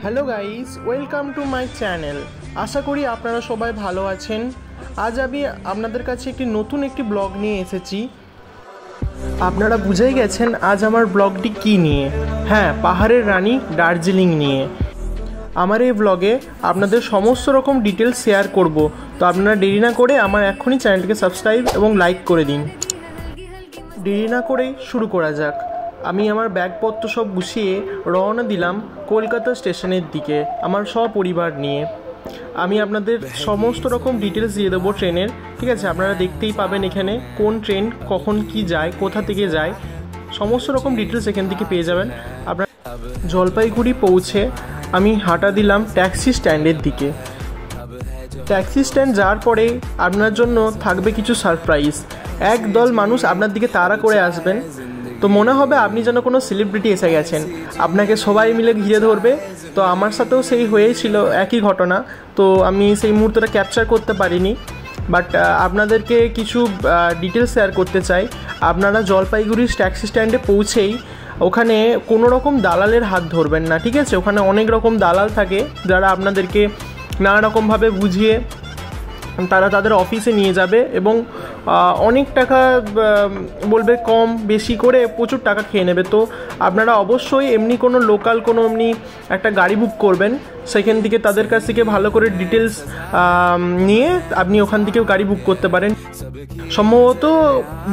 Hello guys, welcome to my channel. আশা করি আপনারা সবাই ভালো আছেন। আজ আমি আপনাদের কাছে নতুন একটি ব্লগ নিয়ে এসেছি। আপনারা বুঝেই গেছেন আজ আমার ব্লগটি কী নিয়ে। হ্যাঁ, পাহাড়ের রানী দার্জিলিং নিয়ে। আমার এই ব্লগে আপনাদের সমস্ত রকম ডিটেলস শেয়ার করব। তো আপনারা দেরি না করে আমার এক্ষুনি চ্যানেলটিকে সাবস্ক্রাইব এবং লাইক করে দিন। দেরি না করেই শুরু করা যাক। আমি আমার ব্যাগপত্র সব গুছিয়ে রওনা দিলাম কলকাতা স্টেশনের দিকে আমার সপরিবার নিয়ে। আমি আপনাদের সমস্ত রকম ডিটেলস দিয়ে দেবো ট্রেনের, ঠিক আছে? আপনারা দেখতেই পাবেন এখানে কোন ট্রেন কখন কি যায়, কোথা থেকে যায়, সমস্ত রকম ডিটেলস এখান থেকে পেয়ে যাবেন। আপনারা জলপাইগুড়ি পৌঁছে আমি হাঁটা দিলাম ট্যাক্সি স্ট্যান্ডের দিকে। ট্যাক্সি স্ট্যান্ড যাওয়ার পরে আপনার জন্য থাকবে কিছু সারপ্রাইজ। একদল মানুষ আপনার দিকে তাড়া করে আসবেন, তো মনে হবে আপনি যেন কোনো সেলিব্রিটি এসে গেছেন, আপনাকে সবাই মিলে ঘিরে ধরবে। তো আমার সাথেও সেই হয়েছিল একই ঘটনা। তো আমি সেই মুহূর্তটা ক্যাপচার করতে পারিনি, বাট আপনাদেরকে কিছু ডিটেলস শেয়ার করতে চাই। আপনারা জলপাইগুড়ি ট্যাক্সি স্ট্যান্ডে পৌঁছেই ওখানে কোনো রকম দালালের হাত ধরবেন না, ঠিক আছে? ওখানে অনেক রকম দালাল থাকে যারা আপনাদেরকে নানা রকমভাবে বুঝিয়ে তারা তাদের অফিসে নিয়ে যাবে এবং অনেক টাকা বলবে, কম বেশি করে প্রচুর টাকা খেয়ে নেবে। তো আপনারা অবশ্যই এমনি কোনো লোকাল কোনো এমনি একটা গাড়ি বুক করবেন, সেখান থেকে তাদের কাছ থেকে ভালো করে ডিটেলস নিয়ে আপনি ওখান থেকেও গাড়ি বুক করতে পারেন। সম্ভবত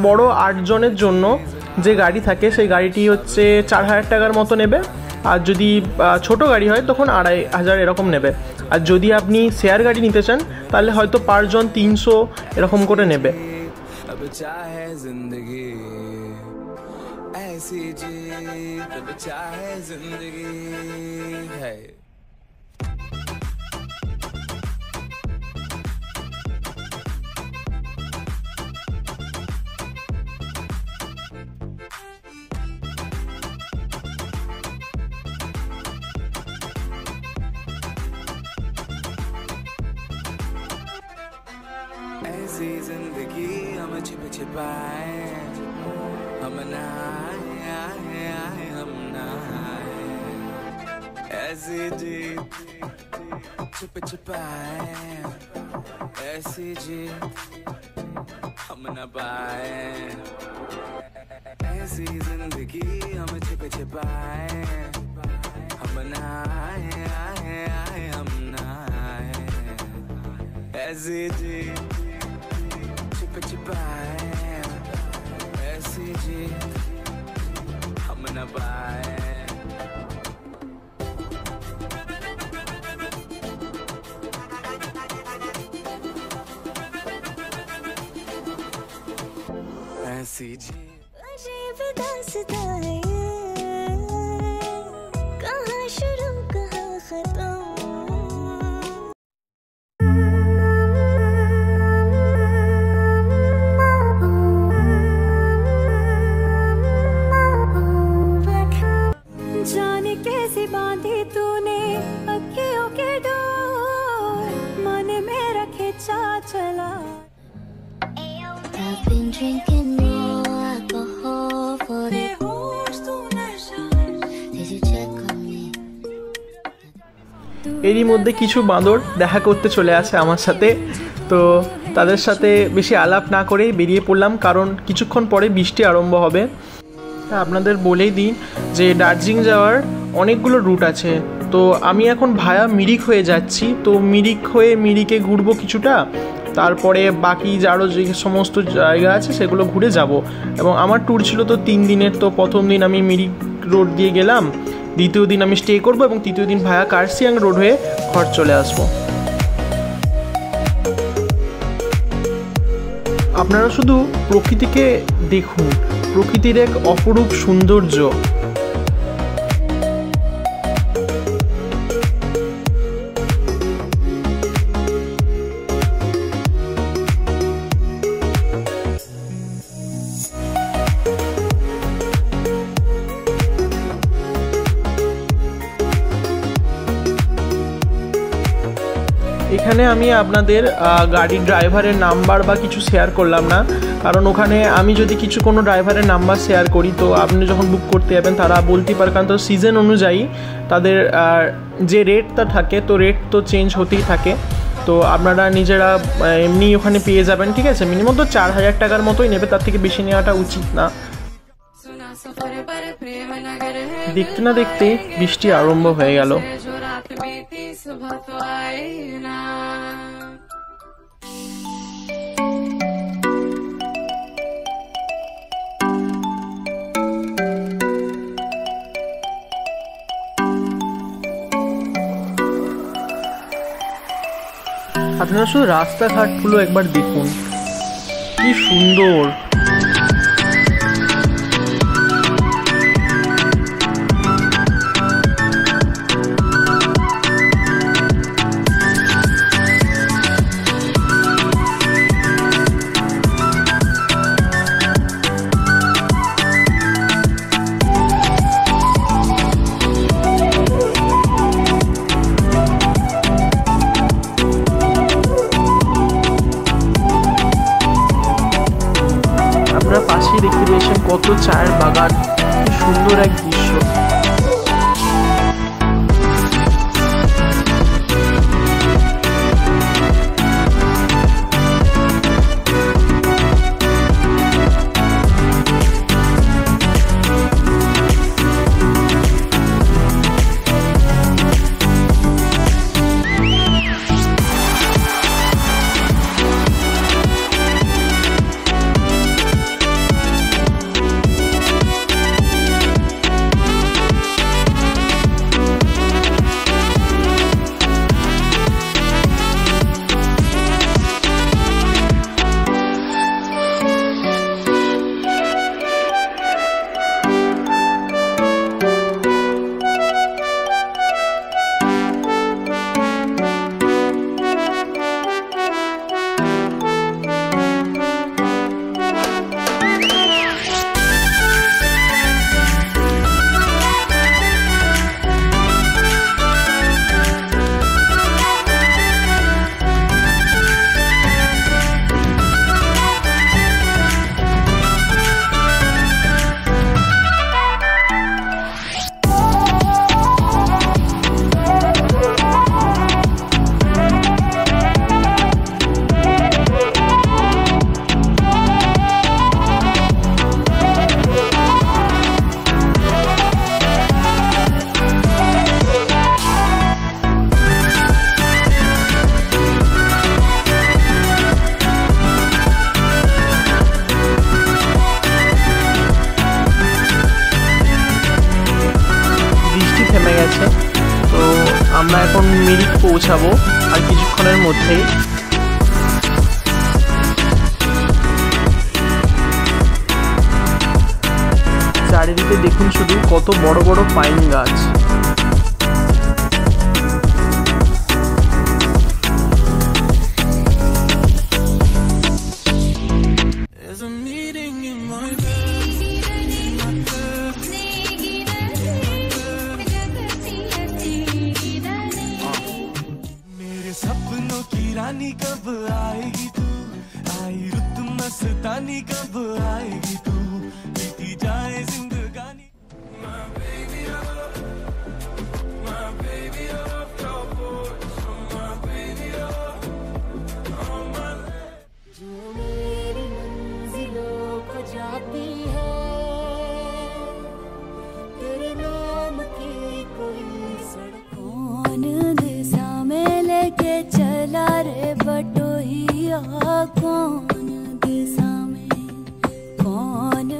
বড় 8 জনের জন্য যে গাড়ি থাকে সেই গাড়িটি হচ্ছে 4000 টাকার মতো নেবে, আর যদি ছোট গাড়ি হয় তখন 2500 এরকম নেবে। আর যদি আপনি শেয়ার গাড়ি নিতে চান তাহলে হয়তো পার জন 300 এরকম করে নেবে। ऐसी जिंदगी हम छिप छिपाए, हम नहाए हम नहाए, ऐसी जी छिप छिपाए, ऐसी जी हम न पाए, ऐसी जिंदगी हम छिप छिपाए, हम नहाए हम नहाए, ऐसी जी छिप छिपाए, ऐसी जी हम न पाए। ऐसी जी अजीब दास्तां है ये, कहाँ शुरू कहाँ खत्म। जाने कैसे बांधी तूने अखियों के डोर, मन मेरा खिंचा चला। I've been drinking more alcohol for the horse to nashar. Did you check on me? এরই মধ্যে কিছু বাঁদর দেখা করতে চলে আসে আমার সাথে। তো তাদের সাথে বেশি আলাপ না করেই বেরিয়ে পড়লাম, কারণ কিছুক্ষণ পরে বৃষ্টি আরম্ভ হবে। আপনাদের বলেই দিই যে দার্জিলিং যাওয়ার অনেকগুলো রুট আছে। তো আমি এখন ভায়া মিরিক হয়ে যাচ্ছি। তো মিরিক হয়ে মিরিকে ঘুরবো কিছুটা, তারপরে বাকি আরও যে সমস্ত জায়গা আছে সেগুলো ঘুরে যাব। এবং আমার ট্যুর ছিল তো 3 দিনের। তো প্রথম দিন আমি মিরিক রোড দিয়ে গেলাম, দ্বিতীয় দিন আমি স্টে করব এবং তৃতীয় দিন ভায়া কার্সিয়াং রোড হয়ে ঘর চলে আসবো। আপনারা শুধু প্রকৃতিকে দেখুন, প্রকৃতির এক অপরূপ সৌন্দর্য। এখানে আমি আপনাদের গাড়ির ড্রাইভারের নাম্বার বা কিছু শেয়ার করলাম না, কারণ ওখানে আমি যদি কিছু কোনো ড্রাইভারের নাম্বার শেয়ার করি তো আপনি যখন বুক করতে যাবেন তারা বলতে পারে, কারণ তো সিজন অনুযায়ী তাদের যে রেটটা থাকে তো রেট তো চেঞ্জ হতেই থাকে। তো আপনারা নিজেরা এমনি ওখানে পেয়ে যাবেন, ঠিক আছে। মিনিমাম তো 4000 টাকার মতোই নেবে, তার থেকে বেশি নেওয়াটা উচিত না। দেখতে না দেখতে বৃষ্টি আরম্ভ হয়ে গেল। আপনারা শুধু রাস্তাঘাটগুলো একবার দেখুন, কি সুন্দর। আপনারা পাশেই দেখতে পেয়েছেন কত চায়ের বাগান, কি সুন্দর এক দৃশ্য। থেমে গেছে, তো আমরা এখন মিরিক পৌঁছাবো আর কিছুক্ষণের মধ্যেই। চারিদিকে দেখুন শুধু কত বড় বড় পাইন গাছ। सपनों की रानी कब आएगी तू, आई रुत मस्तानी कब आएगी तू, बीती जाए जिंदगानी। My baby love, my baby love, your voice, my baby love, on my lips. जो मेरी मंजिलों को जाती है, तेरे नाम की कोई सड़क कौन दिशा में लेके चला रे बटोहिया, कौन दिशा में कौन।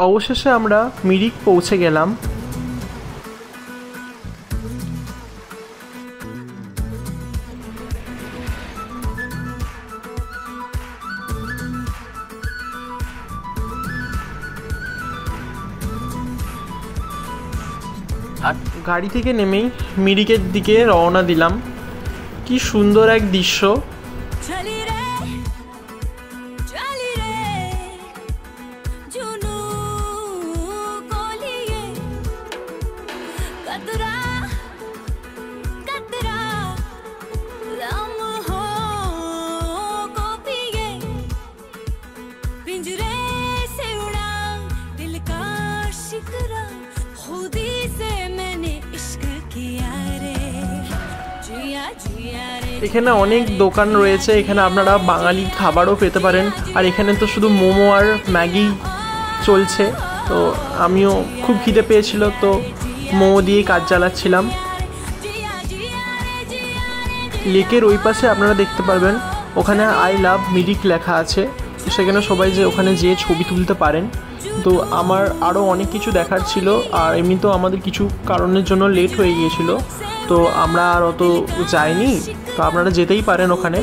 অবশেষে আমরা মিরিক পৌঁছে গেলাম। আর গাড়ি থেকে নেমেই মিরিকের দিকে রওনা দিলাম। কি সুন্দর এক দৃশ্য। चली रे जुनू को लिए कतरा कतरा लम्हा এখানে অনেক দোকান রয়েছে, এখানে আপনারা বাঙালি খাবারও পেতে পারেন। আর এখানে তো শুধু মোমো আর ম্যাগি চলছে, তো আমিও খুব খিদে পেয়েছিল, তো মোমো দিয়েই কাজ চালাচ্ছিলাম। লেকের ওই পাশে আপনারা দেখতে পারবেন ওখানে আই লাভ মিরিক লেখা আছে, তো সেখানে সবাই যে ওখানে যেয়ে ছবি তুলতে পারেন। তো আমার আরও অনেক কিছু দেখার ছিল, আর এমনিতেও আমাদের কিছু কারণের জন্য লেট হয়ে গিয়েছিল, তো আমরা আর অত যাইনি। তো আপনারা যেতেই পারেন ওখানে।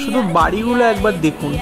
শুধু বাড়িগুলো একবার দেখুন।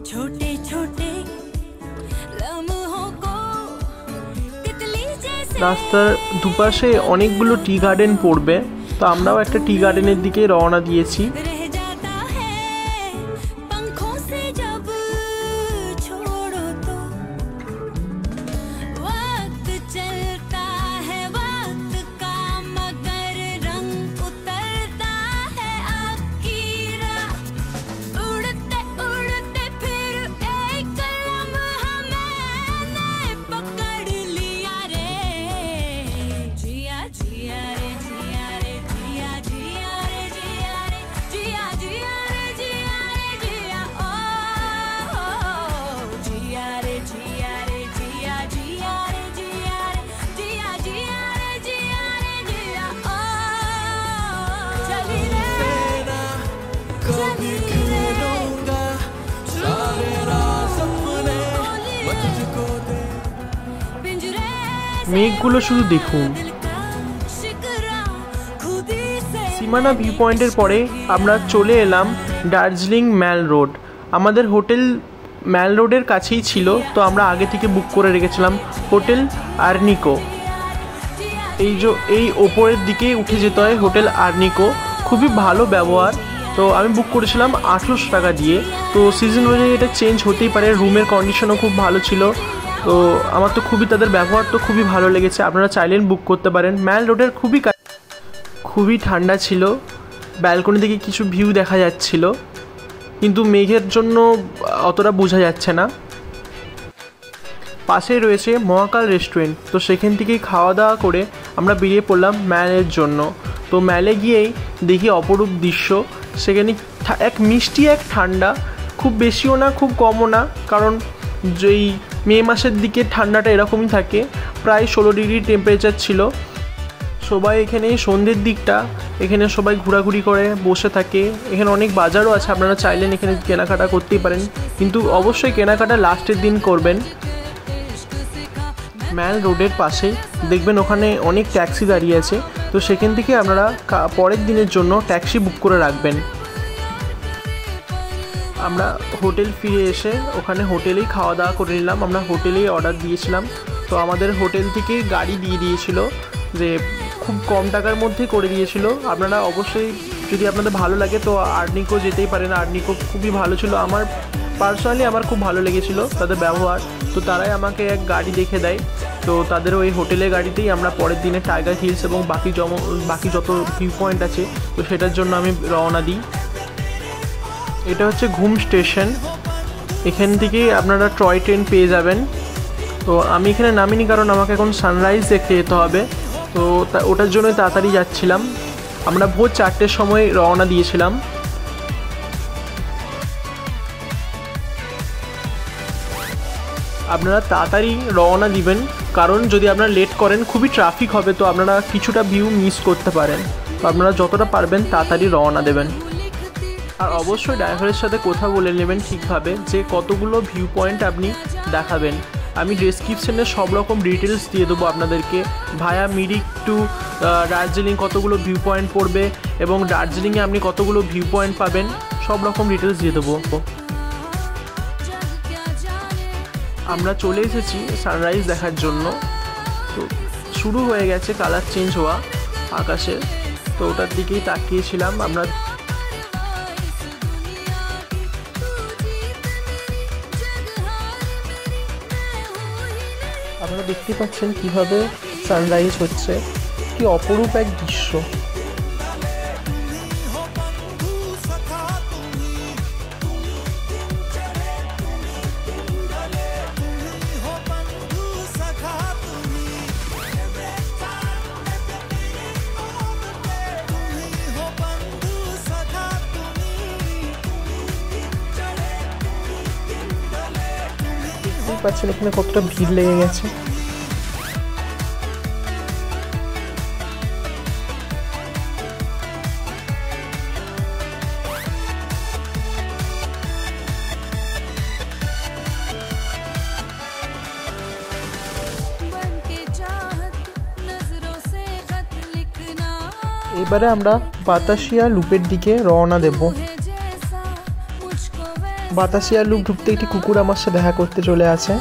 छोटे छोटे लम्हों को तितली जैसे রাস্তার দুপাশে অনেকগুলো টি গার্ডেন পড়বে, তো আমরাও একটা টি গার্ডেনের দিকে রওনা দিয়েছি। रह जाता है पंखों से जब छोड़ो तो वक्त चलता है वक्त का मगर रंग उतरता है आखिरा उड़ते उड़ते फिर एक लम्हा मैंने पकड़ लिया रे जिया जिया रे जिया रे जिया जिया रे जिया रे जिया जिया रे जिया रे जिया ओ जिया रे जिया रे जिया जिया रे जिया रे जिया जिया रे जिया रे जिया ओ चली रे कभी खेलूंगा सारे रात सपने मैं तुझको दे। पिंजरे মেঘগুলো শুধু দেখুন। दिल का शिकरा खुदी से সীমানা ভিউ পয়েন্টের পরে আমরা চলে এলাম দার্জিলিং ম্যাল রোড। আমাদের হোটেল ম্যাল রোডের কাছেই ছিল, তো আমরা আগে থেকে বুক করে রেখেছিলাম হোটেল আর্নিকো। এই ওপরের দিকে উঠে যেতে হয় হোটেল আর্নিকো, খুবই ভালো ব্যবহার। তো আমি বুক করেছিলাম 800 টাকা দিয়ে, তো সিজন অনুযায়ী এটা চেঞ্জ হতেই পারে। রুমের কন্ডিশনও খুব ভালো ছিল, তো আমার তো খুবই তাদের ব্যবহার তো খুবই ভালো লেগেছে। আপনারা চাইলেন বুক করতে পারেন। ম্যাল রোডের খুবই ঠান্ডা ছিল, ব্যালকনি থেকে কিছু ভিউ দেখা যাচ্ছিল, কিন্তু মেঘের জন্য অতটা বোঝা যাচ্ছে না। পাশেই রয়েছে মহাকাল রেস্টুরেন্ট, তো সেখান থেকেই খাওয়া দাওয়া করে আমরা বেরিয়ে পড়লাম ম্যালের জন্য। তো ম্যালে গিয়েই দেখি অপরূপ দৃশ্য। সেখানে এক মিষ্টি এক ঠান্ডা, খুব বেশিও না খুব কমও না, কারণ যেই মে মাসের দিকে ঠান্ডাটা এরকমই থাকে, প্রায় 16 ডিগ্রি টেম্পারেচার ছিল। সবাই এখানে সন্ধ্যের দিকটা এখানে সবাই ঘোরাঘুরি করে বসে থাকে। এখানে অনেক বাজারও আছে, আপনারা চাইলেন এখানে কেনাকাটা করতেই পারেন, কিন্তু অবশ্যই কেনাকাটা লাস্টের দিন করবেন। ম্যাল রোডের পাশে দেখবেন ওখানে অনেক ট্যাক্সি দাঁড়িয়ে আছে, তো সেখান থেকে আপনারা পরের দিনের জন্য ট্যাক্সি বুক করে রাখবেন। আমরা হোটেল ফিরে এসে ওখানে হোটেলেই খাওয়া দাওয়া করে নিলাম। আমরা হোটেলেই অর্ডার দিয়েছিলাম, তো আমাদের হোটেল থেকে গাড়ি দিয়ে দিয়েছিল, যে খুব কম টাকার মধ্যে করে দিয়েছিল। আপনারা অবশ্যই যদি আপনাদের ভালো লাগে তো আর্নিকো যেতেই পারেন। আর্নিকো খুবই ভালো ছিল, আমার পার্সোনালি আমার খুব ভালো লেগেছিলো তাদের ব্যবহার। তো তারাই আমাকে এক গাড়ি দেখে দেয়, তো তাদের ওই হোটেলের গাড়িতেই আমরা পরের দিনে টাইগার হিলস এবং বাকি যত ভিউ পয়েন্ট আছে তো সেটার জন্য আমি রওনা দিই। এটা হচ্ছে ঘুম স্টেশন, এখান থেকে আপনারা টয় ট্রেন পেয়ে যাবেন। তো আমি এখানে নামিনি, কারণ আমাকে এখন সানরাইজ দেখতে যেতে হবে, তো ওটার জন্যই তাড়াতাড়ি যাচ্ছিলাম। আমরা ভোর 4টের সময় রওনা দিয়েছিলাম। আপনারা তাড়াতাড়ি রওনা দিবেন, কারণ যদি আপনারা লেট করেন খুবই ট্রাফিক হবে, তো আপনারা কিছুটা ভিউ মিস করতে পারেন। তো আপনারা যতটা পারবেন তাড়াতাড়ি রওনা দেবেন। আর অবশ্যই ড্রাইভারের সাথে কথা বলে নেবেন ঠিকভাবে, যে কতগুলো ভিউ পয়েন্ট আপনি দেখাবেন। আমি ডেসক্রিপশনে সব রকম ডিটেলস দিয়ে দেবো আপনাদেরকে। ভায়া মিরিক টু দার্জিলিং কতগুলো ভিউ পয়েন্ট পড়বে এবং দার্জিলিংয়ে আপনি কতগুলো ভিউ পয়েন্ট পাবেন, সব রকম ডিটেলস দিয়ে দেবো। আমরা চলে এসেছি সানরাইজ দেখার জন্য। তো শুরু হয়ে গেছে কালার চেঞ্জ হওয়া আকাশের, তো ওটার দিকেই তাকিয়েছিলাম আমরা। আপনারা দেখতে পাচ্ছেন কিভাবে সানরাইজ হচ্ছে, কি অপরূপ এক দৃশ্য। পাচ্ছেন এখানে কতটা ভিড় লেগে গেছে। এবারে আমরা বাতাসিয়া লুপের দিকে রওনা দেব। বাতাসিয়া লুপ ঢুকতে একটি কুকুর আমার সাথে দেখা করতে চলে আসে।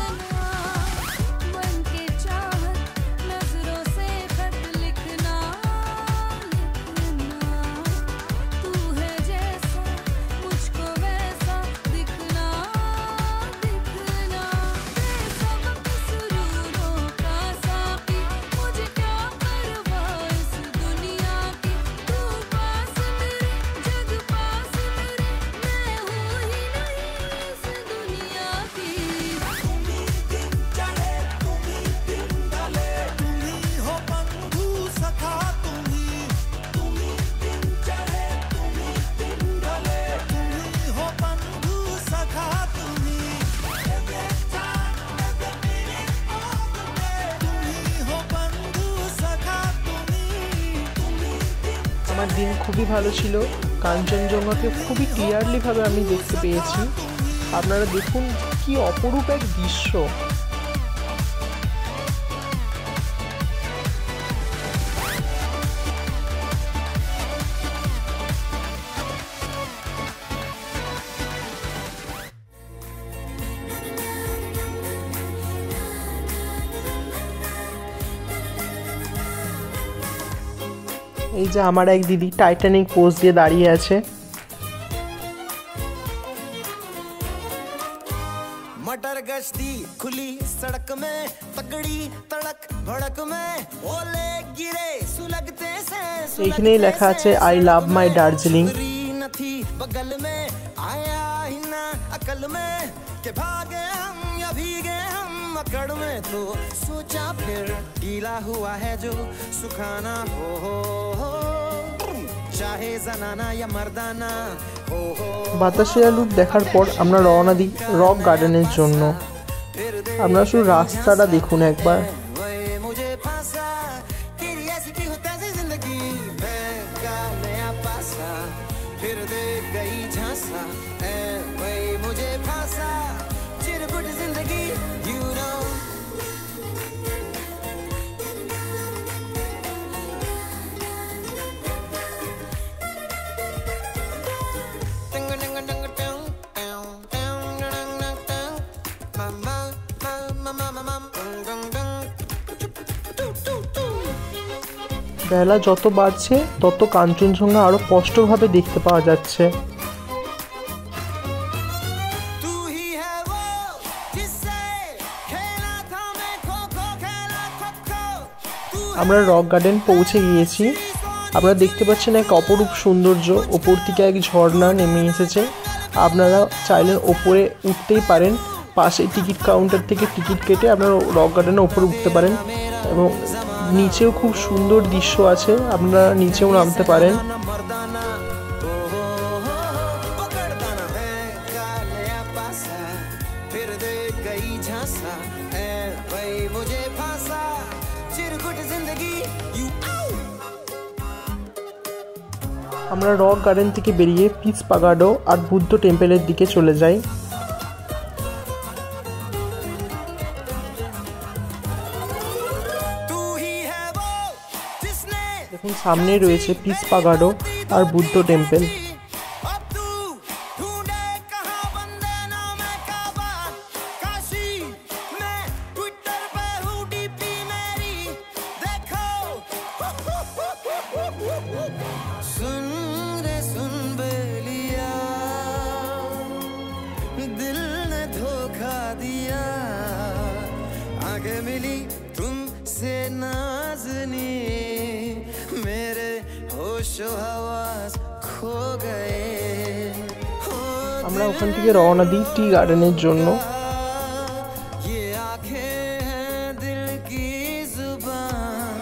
আমার দিন খুবই ভালো ছিল, কাঞ্চনজঙ্ঘাকে খুবই ক্লিয়ারলিভাবে আমি দেখতে পেয়েছি। আপনারা দেখুন কি অপরূপ এক দৃশ্য। এই যে আমার এক দিদি টাইটানিক পোজ দিয়ে দাঁড়িয়ে আছে। मटर गश्ती खुली सड़क में तगड़ी तड़क भड़क में ओले गिरे सुलगते से এইখানেই লেখা আছে আই লাভ মাই দার্জিলিং। थी बगल में आया ही ना अकल में के भागे हम या भीगे हम अकड़ में तो सोचा फिर गीला हुआ है जो सुखाना हो चाहे जनाना या मर्दाना हो। বাতাসিয়া লুপ দেখার পর আমরা রওনা দিই রক গার্ডেনের জন্য। আপনারা শুধু রাস্তাটা দেখুন একবার। বেলা যত বাড়ছে তত কাঞ্চনজঙ্ঘা আরো স্পষ্টভাবে দেখতে পাওয়া যাচ্ছে। আমরা রক গার্ডেন পৌঁছে গিয়েছি। আপনারা দেখতে পাচ্ছেন এক অপরূপ সৌন্দর্য, ওপর থেকে এক ঝর্ণা নেমে এসেছে। আপনারা চাইলে ওপরে উঠতেই পারেন, পাশে টিকিট কাউন্টার থেকে টিকিট কেটে আপনারা রক গার্ডেনের ওপরে উঠতে পারেন এবং নিচেও খুব সুন্দর দৃশ্য আছে, আপনারা নিচেও নামতে পারেন। আমরা রক গার্ডেন থেকে বেরিয়ে পিস পাগাডো আর বুদ্ধ টেম্পলের দিকে চলে যাই। এখন সামনেই রয়েছে পিস পাগাডো আর বুদ্ধ টেম্পল। दिल ने धोखा दिया, आगे मिली तुमसे नाज़नी, मेरे होशो हवास खो गए। আমরা ওখান থেকে রওনা দিই টি গার্ডেনের জন্য। ये आंखें हैं दिल की जुबान,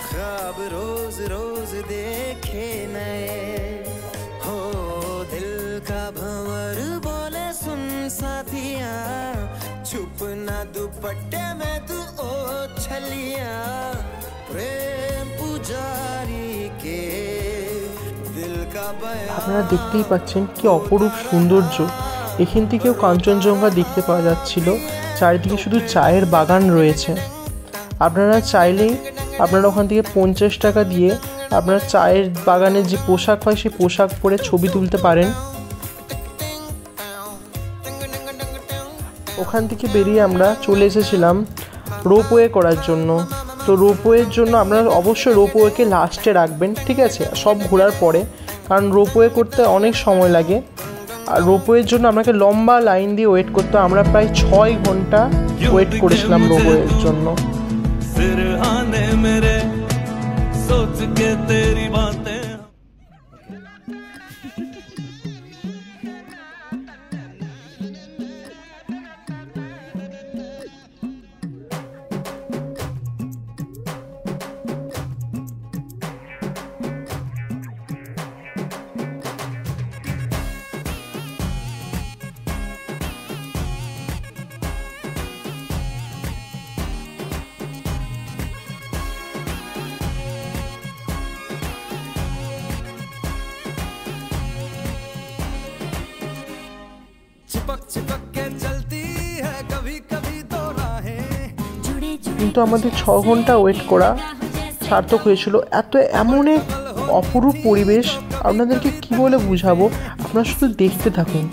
ख्वाब रोज रोज देखे नए, हो दिल का भंवर बोले सुन साथिया, छुप ना दुपट्टे में तू ओ छलिया, प्रेम पुजारी के दिल का बयान। আপনারা দেখতেই পাচ্ছেন কি অপরূপ সৌন্দর্য। এখান থেকেও কাঞ্চনজঙ্ঘা দেখতে পাওয়া যাচ্ছিল। চারিদিকে শুধু চায়ের বাগান রয়েছে। আপনারা চাইলেই আপনারা ওখান থেকে 50 টাকা দিয়ে আপনারা চায়ের বাগানের যে পোশাক হয় সেই পোশাক পরে ছবি তুলতে পারেন। ওখান থেকে বেরিয়ে আমরা চলে এসেছিলাম রোপওয়ে করার জন্য। তো রোপওয়ের জন্য আপনারা অবশ্যই রোপওয়েকে লাস্টে রাখবেন, ঠিক আছে, সব ঘোরার পরে, কারণ রোপওয়ে করতে অনেক সময় লাগে। আর রোপওয়ের জন্য আপনাকে লম্বা লাইন দিয়ে ওয়েট করতে হয়। আমরা প্রায় 6 ঘন্টা ওয়েট করেছিলাম রোপওয়ের জন্য। चिपक चिपक के चलती है कभी कभी तो राहें, কিন্তু আমাদের 6 ঘন্টা ওয়েট করা সার্থক হয়েছিল। এমন এক অপরূপ পরিবেশ, আপনাদেরকে কি বলে বুঝাবো, আপনারা শুধু দেখতে থাকুন।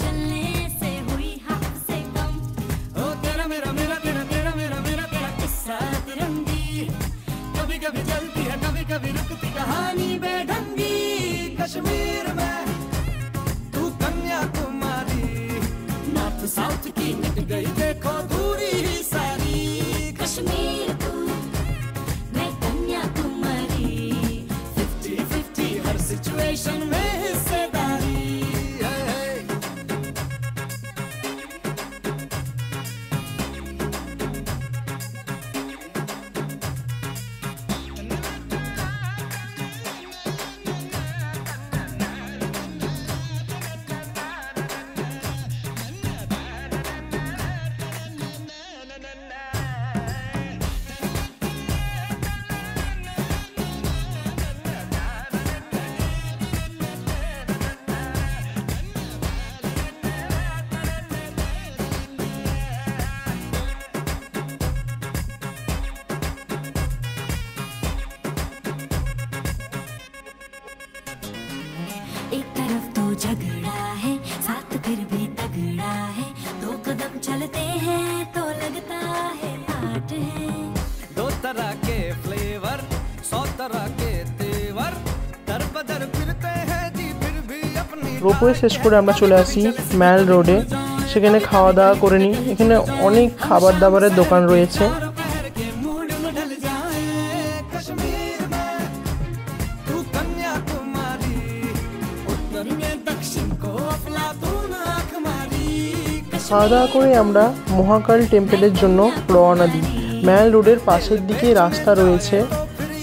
कश्मीर में तू कन्याकुमारी, नॉर्थ साउथ की मिट गई देखो दूरी ही सारी, कश्मीर तू मैं कन्याकुमारी, 50-50 हर सिचुएशन में हिस्सेदारी। एक तरफ तो झगड़ा है साथ फिर भी तगड़ा है, 2 कदम चलते हैं तो लगता है 8 है। 2 तरह के फ्लेवर 100 तरह के तेवर, दर बदर फिरते हैं जी फिर भी अपनी। রোপওয়ে শেষ করে আমরা চলে আসি ম্যাল রোডে, সেখানে খাওয়া দাওয়া করে নিই। এখানে অনেক খাবার দাবারের দোকান রয়েছে। कश्मीर में तू कन्याकुमारी, उत्तर में दक्षिण को अफलातून आँख मारी। খাওয়া দাওয়া করে আমরা মহাকাল টেম্পলের জন্য রওনা দিই। ম্যাল রোডের পাশের দিকে রাস্তা রয়েছে,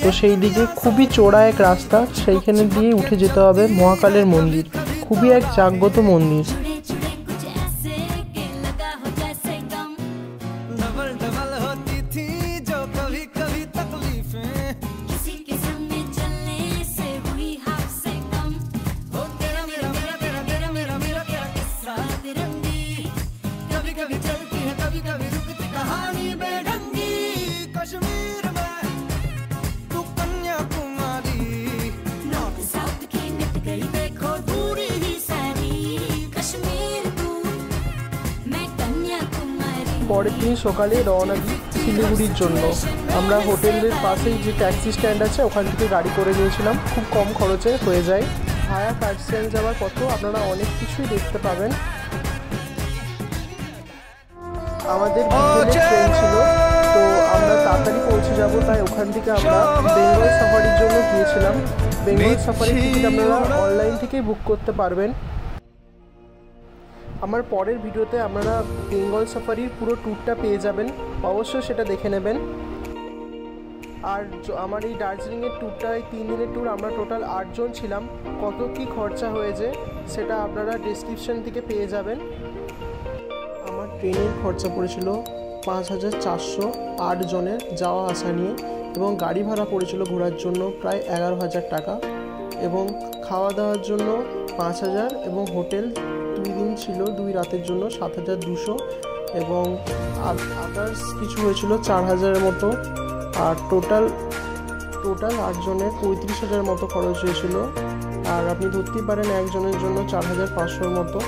তো সেই দিকে খুবই চওড়া এক রাস্তা, সেইখানে দিয়ে উঠে যেতে হবে মহাকালের মন্দির। খুবই এক জাগ্রত মন্দির। जुड़े जुड़े कुछ ऐसे के लगा हो जैसे गम, डबल डबल होती थी जो कभी कभी तकलीफें, किसी के संग में चलने से हुई हाफ से कम, हो तेरा मेरा मेरा तेरा तेरा मेरा मेरा तेरा किस्सा तिरंगी कभी कभी चलती है कभी कभी रुकती कहानी बेढंगी। कश्मीर में तू कन्याकुमारी, পরের দিন সকালে রওনা দিই শিলিগুড়ির জন্য। আমরা হোটেলের পাশেই যে ট্যাক্সি স্ট্যান্ড আছে ওখান থেকে গাড়ি করে নিয়েছিলাম, খুব কম খরচে হয়ে যায়। ভায়া কার্সিয়াং যাওয়ার পথেও আপনারা অনেক কিছুই দেখতে পাবেন। আমাদের ট্রেন ছিল, তো আমরা তাড়াতাড়ি পৌঁছে যাব, তাই ওখান থেকে আমরা বেঙ্গল সাফারির জন্য গিয়েছিলাম। বেঙ্গল সাফারির টিকিট আপনারা অনলাইন থেকেই বুক করতে পারবেন। আমার পরের ভিডিওতে আপনারা বেঙ্গল সাফারির পুরো ট্যুরটা পেয়ে যাবেন, অবশ্যই সেটা দেখে নেবেন। আর আমার এই দার্জিলিংয়ের ট্যুরটায় 3 দিনের ট্যুর, আমরা টোটাল 8 জন ছিলাম। কত কী খরচা হয়েছে সেটা আপনারা ডেসক্রিপশন থেকে পেয়ে যাবেন। আমার ট্রেনের খরচা পড়েছিল 5,400 8 জনের যাওয়া আসা নিয়ে, এবং গাড়ি ভাড়া পড়েছিল ঘোরার জন্য প্রায় 11,000 টাকা, এবং খাওয়া দাওয়ার জন্য 5,000, এবং হোটেল 2 দিন ছিল 2 রাতের জন্য 7,200, এবং আদার্স কিছু হয়েছিল 4,000-এর মতো। আর টোটাল 8 জনের 35,000 মতো খরচ হয়েছিল। আর আপনি ধরতেই পারেন একজনের জন্য 4,500-এর মতো।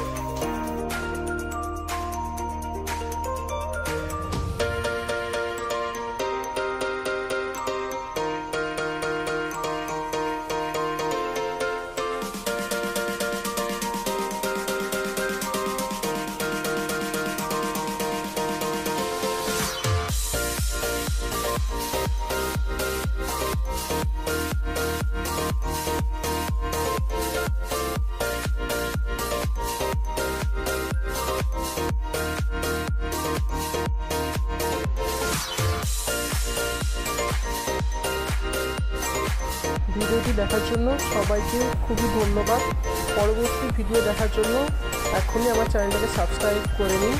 ভিডিওটি দেখার জন্য সবাইকে খুবই ধন্যবাদ। পরবর্তী ভিডিও দেখার জন্য এখনই আমার চ্যানেলটাকে সাবস্ক্রাইব করে নিন।